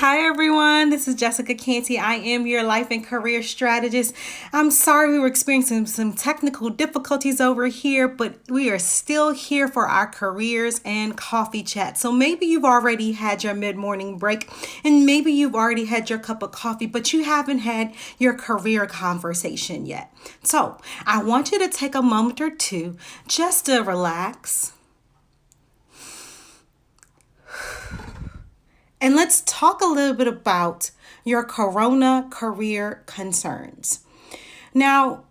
Hi everyone, this is Jessica Canty. I am your life and career strategist. I'm sorry we were experiencing some technical difficulties over here, but we are still here for our careers and coffee chat. So maybe you've already had your mid-morning break and maybe you've already had your cup of coffee, but you haven't had your career conversation yet. So I want you to take a moment or two just to relax. And let's talk a little bit about your Corona career concerns. Now,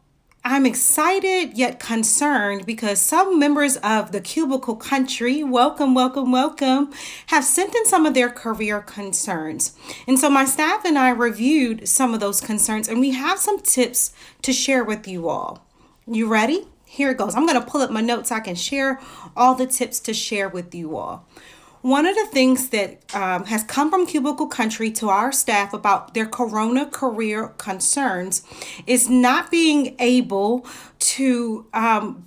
I'm excited yet concerned because some members of the cubicle country, welcome, have sent in some of their career concerns. And so my staff and I reviewed some of those concerns and we have some tips to share with you all. You ready? Here it goes. I'm going to pull up my notes so I can share all the tips to share with you all. One of the things that has come from Cubicle Country to our staff about their Corona career concerns is not being able to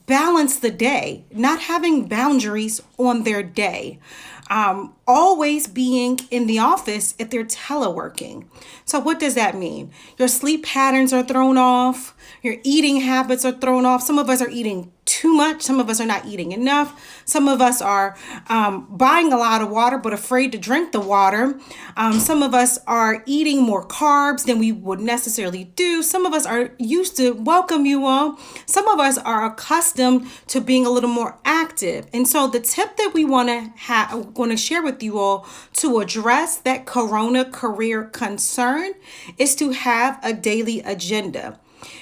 balance the day, not having boundaries on their day, always being in the office if they're teleworking. So what does that mean? Your sleep patterns are thrown off, your eating habits are thrown off. Some of us are eating too much. Some of us are not eating enough. Some of us are buying a lot of water but afraid to drink the water. Some of us are eating more carbs than we would necessarily do. Some of us are used to, welcome you all. Some of us are accustomed to being a little more active. And so the tip that we want to share with you all to address that Corona career concern is to have a daily agenda.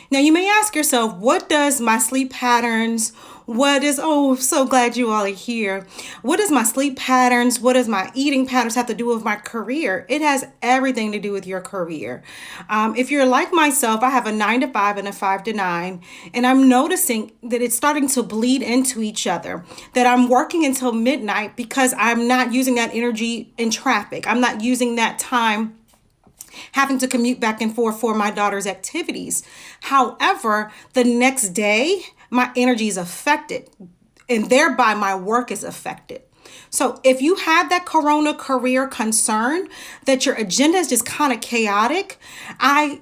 Now, you may ask yourself, what does my sleep patterns, so glad you all are here. What does my sleep patterns, what does my eating patterns have to do with my career? It has everything to do with your career. If you're like myself, I have a 9 to 5 and a 5 to 9, and I'm noticing that it's starting to bleed into each other, that I'm working until midnight because I'm not using that energy in traffic. I'm not using that time having to commute back and forth for my daughter's activities. However, the next day, my energy is affected and thereby my work is affected. So if you have that Corona career concern, that your agenda is just kind of chaotic, I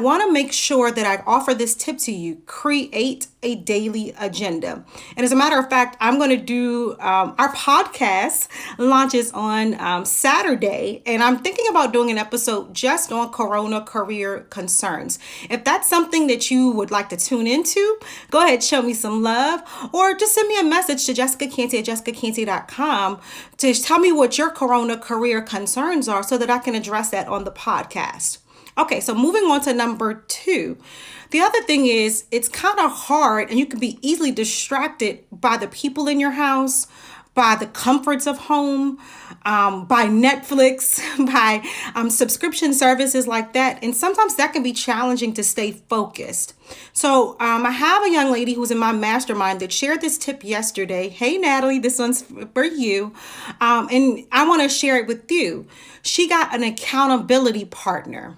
want to make sure that I offer this tip to you. Create a daily agenda. And as a matter of fact, I'm going to do our podcast launches on Saturday, and I'm thinking about doing an episode just on Corona career concerns. If that's something that you would like to tune into, go ahead, show me some love, or just send me a message to jessicacanty@jessicacanty.com to tell me what your Corona career concerns are so that I can address that on the podcast. Okay, so moving on to number 2. The other thing is it's kind of hard and you can be easily distracted by the people in your house, by the comforts of home, by Netflix, by subscription services like that. And sometimes that can be challenging to stay focused. So I have a young lady who's in my mastermind that shared this tip yesterday. Hey, Natalie, this one's for you. And I want to share it with you. She got an accountability partner.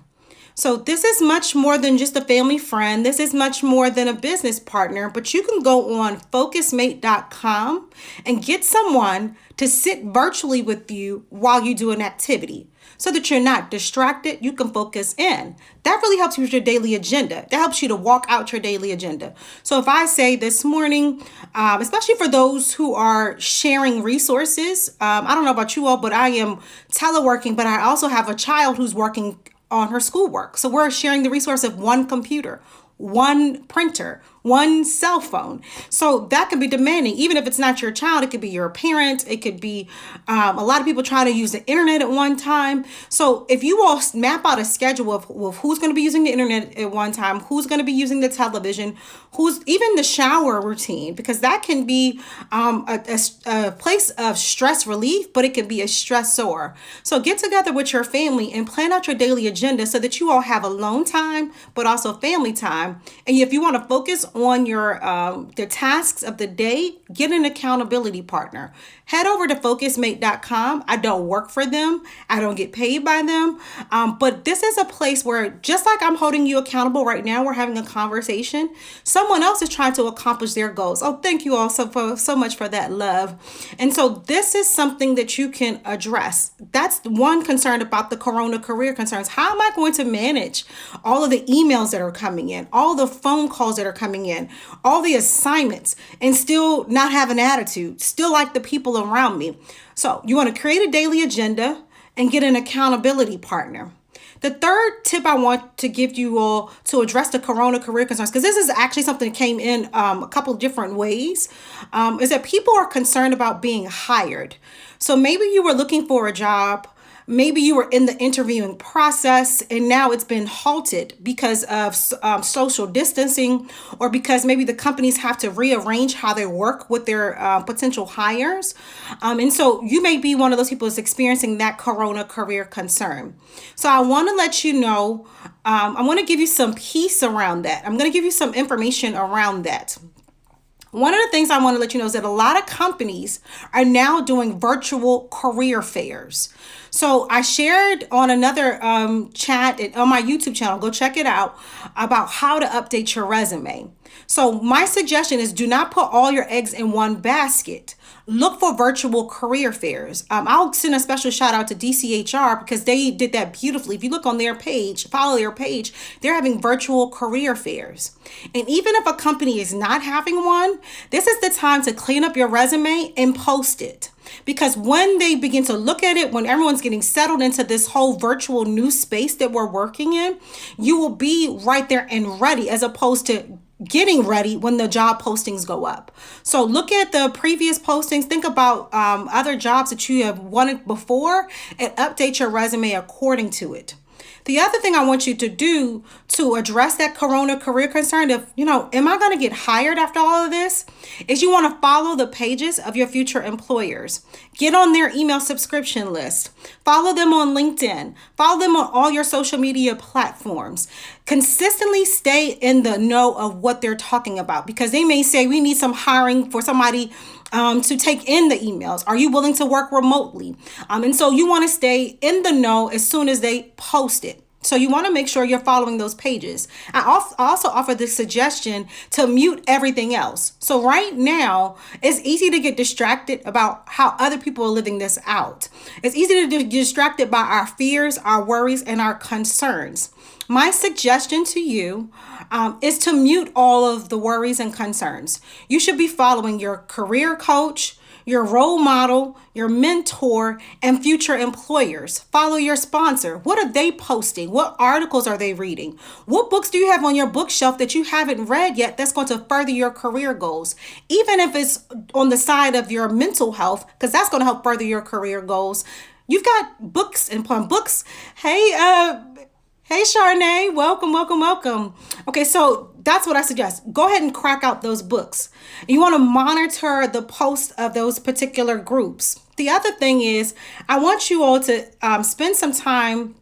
So this is much more than just a family friend. This is much more than a business partner, but you can go on focusmate.com and get someone to sit virtually with you while you do an activity so that you're not distracted. You can focus in. That really helps you with your daily agenda. That helps you to walk out your daily agenda. So if I say this morning, especially for those who are sharing resources, I don't know about you all, but I am teleworking, but I also have a child who's working on her schoolwork. So we're sharing the resource of one computer, one printer, one cell phone. So that can be demanding. Even if it's not your child, it could be your parent. It could be a lot of people trying to use the internet at one time. So if you all map out a schedule of who's going to be using the internet at one time, who's going to be using the television, who's even the shower routine, because that can be a place of stress relief, but it can be a stressor. So get together with your family and plan out your daily agenda so that you all have alone time, but also family time. And if you want to focus on your the tasks of the day, get an accountability partner. Head over to focusmate.com. I don't work for them. I don't get paid by them. But this is a place where, just like I'm holding you accountable right now, we're having a conversation. Someone else is trying to accomplish their goals. Oh, thank you all so much for that love. And so this is something that you can address. That's one concern about the Corona career concerns. How am I going to manage all of the emails that are coming in, all the phone calls that are coming in, all the assignments, and still not have an attitude, still like the people around me? So you want to create a daily agenda and get an accountability partner. The third tip I want to give you all to address the Corona career concerns, because this is actually something that came in a couple different ways, is that people are concerned about being hired. So maybe you were looking for a job. Maybe you were in the interviewing process and now it's been halted because of social distancing, or because maybe the companies have to rearrange how they work with their potential hires. And so you may be one of those people that's experiencing that Corona career concern. So I want to let you know, I want to give you some peace around that. I'm going to give you some information around that. One of the things I want to let you know is that a lot of companies are now doing virtual career fairs. So I shared on another chat on my YouTube channel, go check it out, about how to update your resume. So my suggestion is, do not put all your eggs in one basket. Look for virtual career fairs. I'll send a special shout out to DCHR because they did that beautifully. If you look on their page, follow their page, they're having virtual career fairs. And even if a company is not having one, this is the time to clean up your resume and post it. Because when they begin to look at it, when everyone's getting settled into this whole virtual new space that we're working in, you will be right there and ready, as opposed to getting ready when the job postings go up. So look at the previous postings, think about other jobs that you have wanted before, and update your resume according to it. The other thing I want you to do to address that Corona career concern of, am I going to get hired after all of this? Is you want to follow the pages of your future employers. Get on their email subscription list. Follow them on LinkedIn. Follow them on all your social media platforms. Consistently stay in the know of what they're talking about, because they may say, we need some hiring for somebody to take in the emails. Are you willing to work remotely? And so you want to stay in the know as soon as they post it. So you want to make sure you're following those pages. I also offer the suggestion to mute everything else. So right now, it's easy to get distracted about how other people are living this out. It's easy to get distracted by our fears, our worries, and our concerns. My suggestion to you is to mute all of the worries and concerns. You should be following your career coach, your role model, your mentor, and future employers. Follow your sponsor. What are they posting? What articles are they reading? What books do you have on your bookshelf that you haven't read yet that's going to further your career goals? Even if it's on the side of your mental health, because that's going to help further your career goals. You've got books and books. Hey, Charnay, welcome. Okay, so that's what I suggest. Go ahead and crack out those books. You want to monitor the posts of those particular groups. The other thing is, I want you all to spend some time.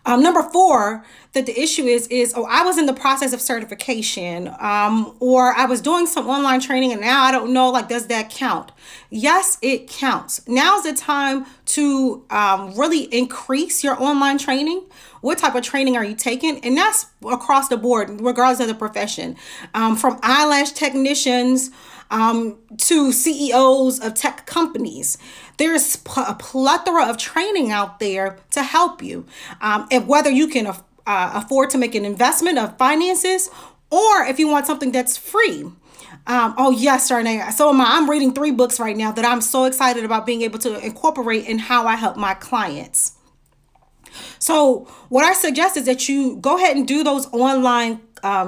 Number 4, that the issue is, I was in the process of certification, or I was doing some online training and now I don't know, does that count? Yes, it counts. Now's the time to really increase your online training. What type of training are you taking? And that's across the board, regardless of the profession, from eyelash technicians to CEOs of tech companies. There's a plethora of training out there to help you. And whether you can afford to make an investment of finances, or if you want something that's free. Oh yes, Sarnay. So I'm reading 3 books right now that I'm so excited about being able to incorporate in how I help my clients. So what I suggest is that you go ahead and do those online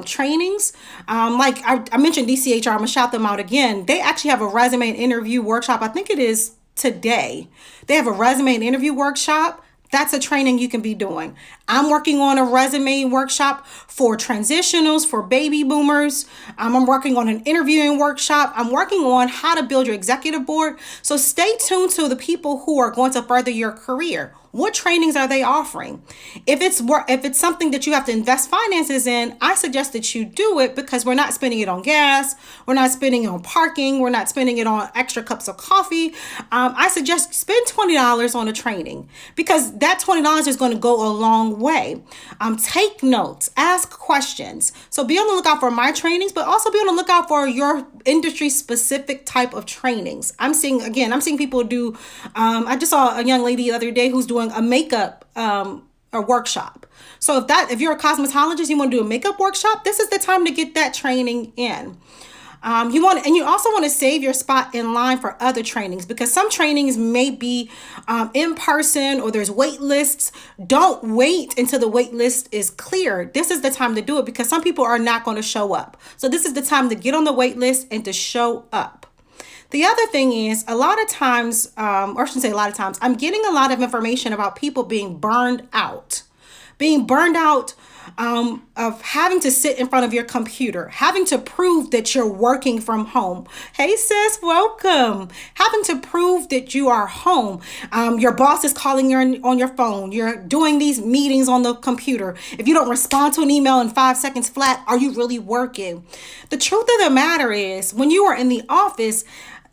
trainings. Like I mentioned DCHR, I'm gonna shout them out again. They actually have a resume and interview workshop. I think it is today. They have a resume and interview workshop. That's a training you can be doing. I'm working on a resume workshop for transitionals, for baby boomers. I'm working on an interviewing workshop. I'm working on how to build your executive board. So stay tuned to the people who are going to further your career. What trainings are they offering? If it's something that you have to invest finances in, I suggest that you do it because we're not spending it on gas, we're not spending it on parking, we're not spending it on extra cups of coffee. I suggest spend $20 on a training because that $20 is going to go a long way. Take notes, ask questions. So be on the lookout for my trainings, but also be on the lookout for your industry specific type of trainings. I'm seeing people do. I just saw a young lady the other day who's doing a makeup a workshop. So if you're a cosmetologist, you want to do a makeup workshop, this is the time to get that training in. You also want to save your spot in line for other trainings because some trainings may be in person or there's wait lists. Don't wait until the wait list is clear. This is the time to do it because some people are not going to show up. So this is the time to get on the wait list and to show up. The other thing is a lot of times, or I shouldn't say a lot of times, I'm getting a lot of information about people being burned out. Being burned out of having to sit in front of your computer, having to prove that you're working from home. Hey sis, welcome. Having to prove that you are home. Your boss is calling you on your phone. You're doing these meetings on the computer. If you don't respond to an email in 5 seconds flat, are you really working? The truth of the matter is when you are in the office,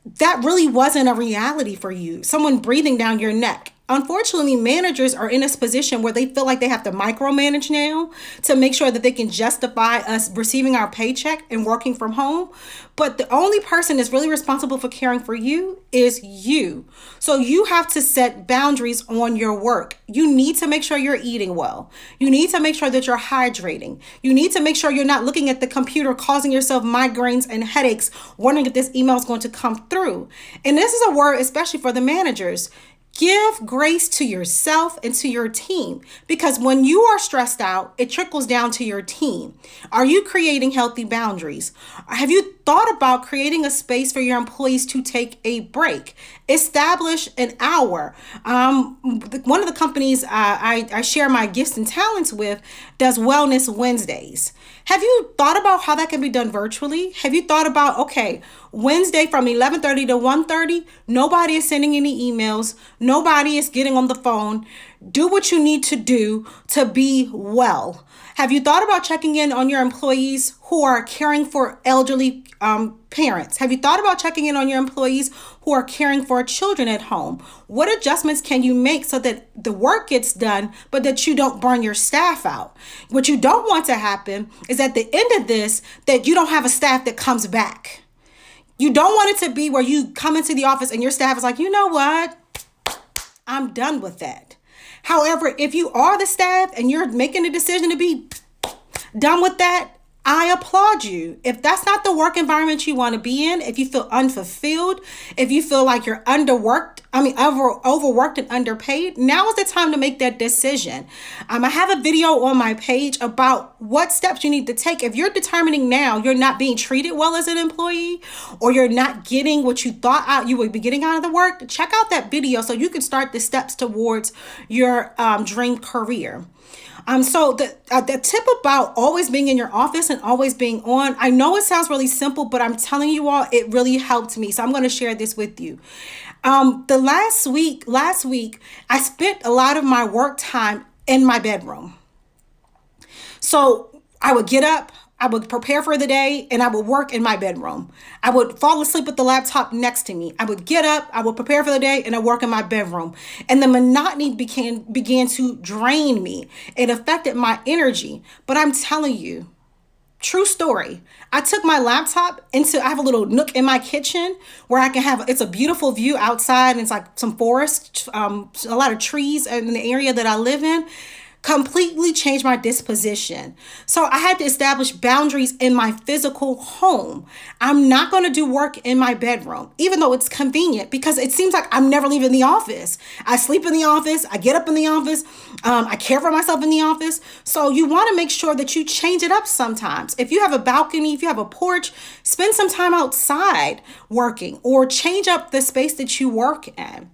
that really wasn't a reality for you. Someone breathing down your neck. Unfortunately, managers are in this position where they feel like they have to micromanage now to make sure that they can justify us receiving our paycheck and working from home. But the only person that's really responsible for caring for you is you. So you have to set boundaries on your work. You need to make sure you're eating well. You need to make sure that you're hydrating. You need to make sure you're not looking at the computer, causing yourself migraines and headaches, wondering if this email is going to come through. And this is a word especially for the managers. Give grace to yourself and to your team because when you are stressed out, it trickles down to your team. Are you creating healthy boundaries? Have you thought about creating a space for your employees to take a break? Establish an hour. One of the companies I share my gifts and talents with does Wellness Wednesdays. Have you thought about how that can be done virtually? Have you thought about, okay, Wednesday from 11:30 to 1:30, nobody is sending any emails. Nobody is getting on the phone. Do what you need to do to be well. Have you thought about checking in on your employees who are caring for elderly parents? Have you thought about checking in on your employees who are caring for children at home? What adjustments can you make so that the work gets done, but that you don't burn your staff out? What you don't want to happen is at the end of this, that you don't have a staff that comes back. You don't want it to be where you come into the office and your staff is like, you know what? I'm done with that. However, if you are the staff and you're making a decision to be done with that, I applaud you. If that's not the work environment you want to be in, if you feel unfulfilled, if you feel like you're overworked and underpaid, now is the time to make that decision. I have a video on my page about what steps you need to take. If you're determining now you're not being treated well as an employee or you're not getting what you thought you would be getting out of the work, check out that video so you can start the steps towards your dream career. So the tip about always being in your office and always being on, I know it sounds really simple, but I'm telling you all, it really helped me. So I'm going to share this with you. The last week, I spent a lot of my work time in my bedroom. So I would get up, I would prepare for the day, and I would work in my bedroom. I would fall asleep with the laptop next to me. I would get up, I would prepare for the day, and I work in my bedroom. And the monotony began to drain me. It affected my energy. But I'm telling you, true story. I took my laptop I have a little nook in my kitchen where I can it's a beautiful view outside, and it's like some forest, a lot of trees in the area that I live in. Completely changed my disposition. So I had to establish boundaries in my physical home. I'm not going to do work in my bedroom, even though it's convenient, because it seems like I'm never leaving the office. I sleep in the office. I get up in the office. I care for myself in the office. So you want to make sure that you change it up sometimes. If you have a balcony, if you have a porch, spend some time outside working or change up the space that you work in.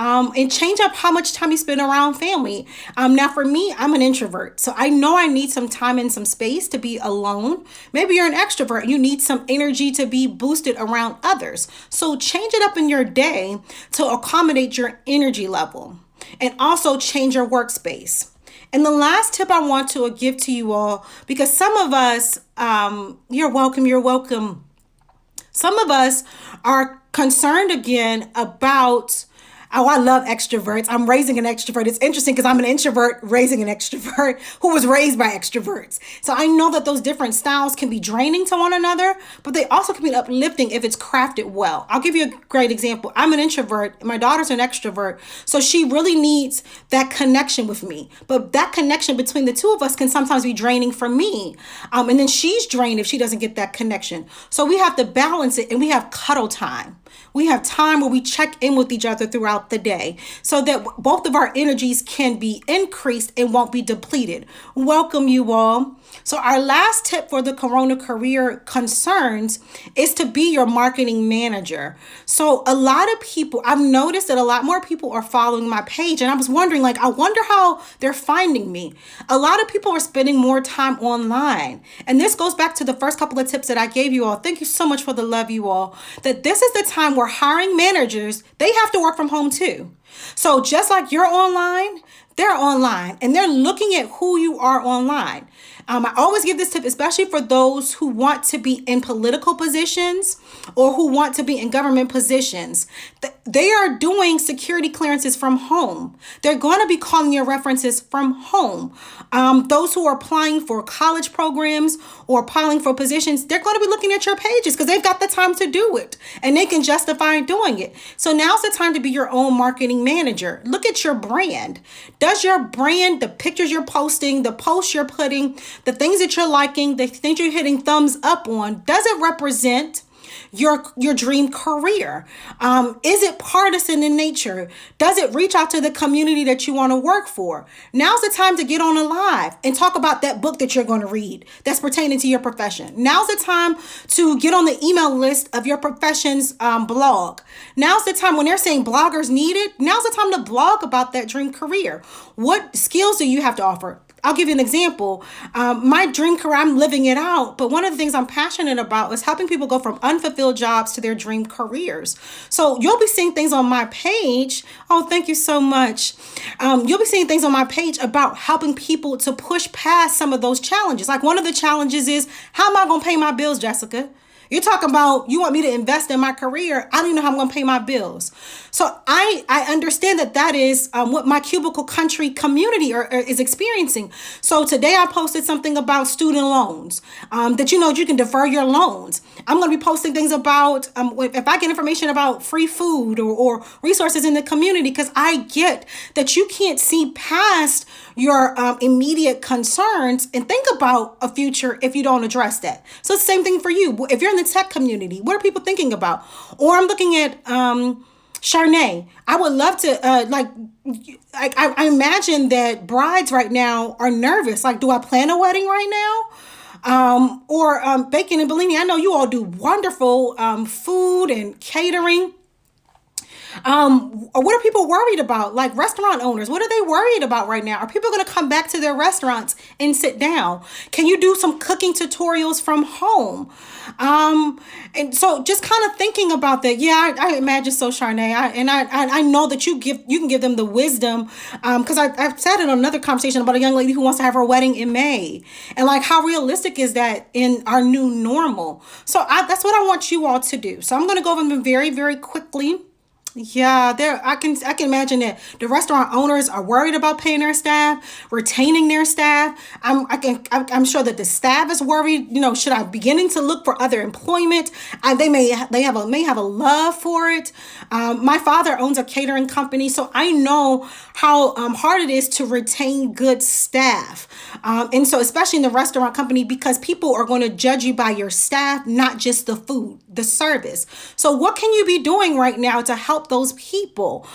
and change up how much time you spend around family. Now, for me, I'm an introvert, so I know I need some time and some space to be alone. Maybe you're an extrovert and you need some energy to be boosted around others. So change it up in your day to accommodate your energy level, and also change your workspace. And the last tip I want to give to you all, because some of us, you're welcome. Some of us are concerned again about, oh, I love extroverts. I'm raising an extrovert. It's interesting because I'm an introvert raising an extrovert who was raised by extroverts. So I know that those different styles can be draining to one another, but they also can be uplifting if it's crafted well. I'll give you a great example. I'm an introvert. My daughter's an extrovert. So she really needs that connection with me. But that connection between the two of us can sometimes be draining for me. And then she's drained if she doesn't get that connection. So we have to balance it, and we have cuddle time. We have time where we check in with each other throughout the day so that both of our energies can be increased and won't be depleted. Welcome, you all. So our last tip for the Corona career concerns is to be your marketing manager. So a lot of people, I've noticed that a lot more people are following my page, and I was wondering, I wonder how they're finding me. A lot of people are spending more time online. And this goes back to the first couple of tips that I gave you all. Thank you so much for the love, you all. That this is the time where hiring managers, they have to work from home too. So just like you're online, they're online, and they're looking at who you are online. I always give this tip, especially for those who want to be in political positions or who want to be in government positions. They are doing security clearances from home. They're going to be calling your references from home. Those who are applying for college programs or applying for positions, they're going to be looking at your pages because they've got the time to do it and they can justify doing it. So now's the time to be your own marketing manager. Look at your brand. Does your brand, the pictures you're posting, the posts you're putting, the things that you're liking, the things you're hitting thumbs up on, does it represent your dream career? Is it partisan in nature? Does it reach out to the community that you want to work for? Now's the time to get on a live and talk about that book that you're going to read that's pertaining to your profession. Now's the time to get on the email list of your profession's blog. Now's the time when they're saying bloggers needed. Now's the time to blog about that dream career. What skills do you have to offer? I'll give you an example. My dream career, I'm living it out. But one of the things I'm passionate about is helping people go from unfulfilled jobs to their dream careers. So you'll be seeing things on my page. Oh, thank you so much. You'll be seeing things on my page about helping people to push past some of those challenges. Like one of the challenges is, how am I going to pay my bills, Jessica? You're talking about you want me to invest in my career. I don't even know how I'm going to pay my bills. So I understand that is what my cubicle country community is experiencing. So today I posted something about student loans, that you can defer your loans. I'm going to be posting things about if I get information about free food or resources in the community, because I get that you can't see past your immediate concerns and think about a future if you don't address that. So it's the same thing for you. If you're in the tech community, what are people thinking about? Or I'm looking at Charnay. I would love to I imagine that brides right now are nervous. Like, do I plan a wedding right now? Or Bacon and Bellini. I know you all do wonderful food and catering. What are people worried about? Like restaurant owners, what are they worried about right now? Are people going to come back to their restaurants and sit down? Can you do some cooking tutorials from home? And so just kind of thinking about that. Yeah, I imagine so, Charnay. I know that you can give them the wisdom. Because I've said in another conversation about a young lady who wants to have her wedding in May, and like how realistic is that in our new normal? So that's what I want you all to do. So I'm going to go over them very, very quickly. Yeah, I can imagine that the restaurant owners are worried about paying their staff, retaining their staff. I'm sure that the staff is worried. Should I beginning to look for other employment? They may have a love for it. My father owns a catering company, so I know how hard it is to retain good staff. And so especially in the restaurant company, because people are going to judge you by your staff, not just the food, the service. So what can you be doing right now to help help those people.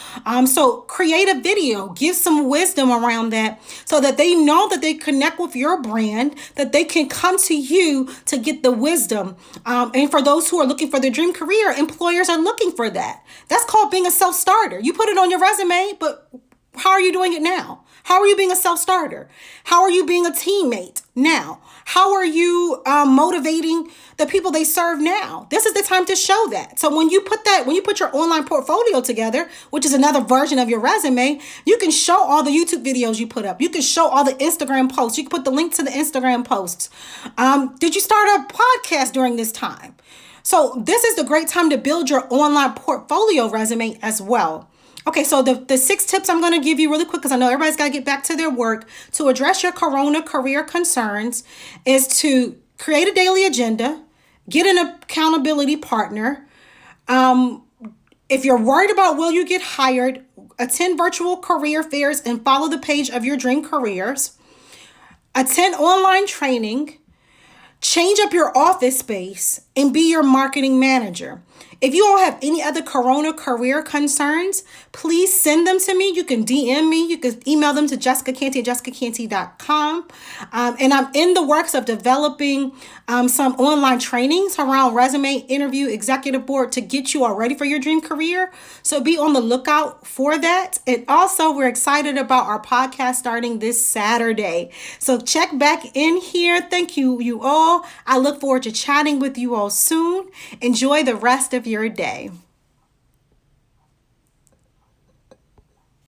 So create a video, give some wisdom around that so that they know that they connect with your brand, that they can come to you to get the wisdom. And for those who are looking for their dream career, employers are looking for that. That's called being a self-starter. You put it on your resume, but how are you doing it now? How are you being a self-starter? How are you being a teammate now? How are you motivating the people they serve now? This is the time to show that. So when you put your online portfolio together, which is another version of your resume, you can show all the YouTube videos you put up. You can show all the Instagram posts. You can put the link to the Instagram posts. Did you start a podcast during this time? So this is the great time to build your online portfolio resume as well. Okay, so the 6 tips I'm going to give you really quick, because I know everybody's got to get back to their work, to address your Corona career concerns is to create a daily agenda, get an accountability partner. If you're worried about will you get hired, attend virtual career fairs and follow the page of your dream careers. Attend online training. Change up your office space and be your marketing manager. If you all have any other Corona career concerns, please send them to me. You can DM me. You can email them to jessicacanty at jessicacanty.com. And I'm in the works of developing some online trainings around resume, interview, executive board to get you all ready for your dream career. So be on the lookout for that. And also, we're excited about our podcast starting this Saturday. So check back in here. Thank you all. I look forward to chatting with you all soon. Enjoy the rest of your day.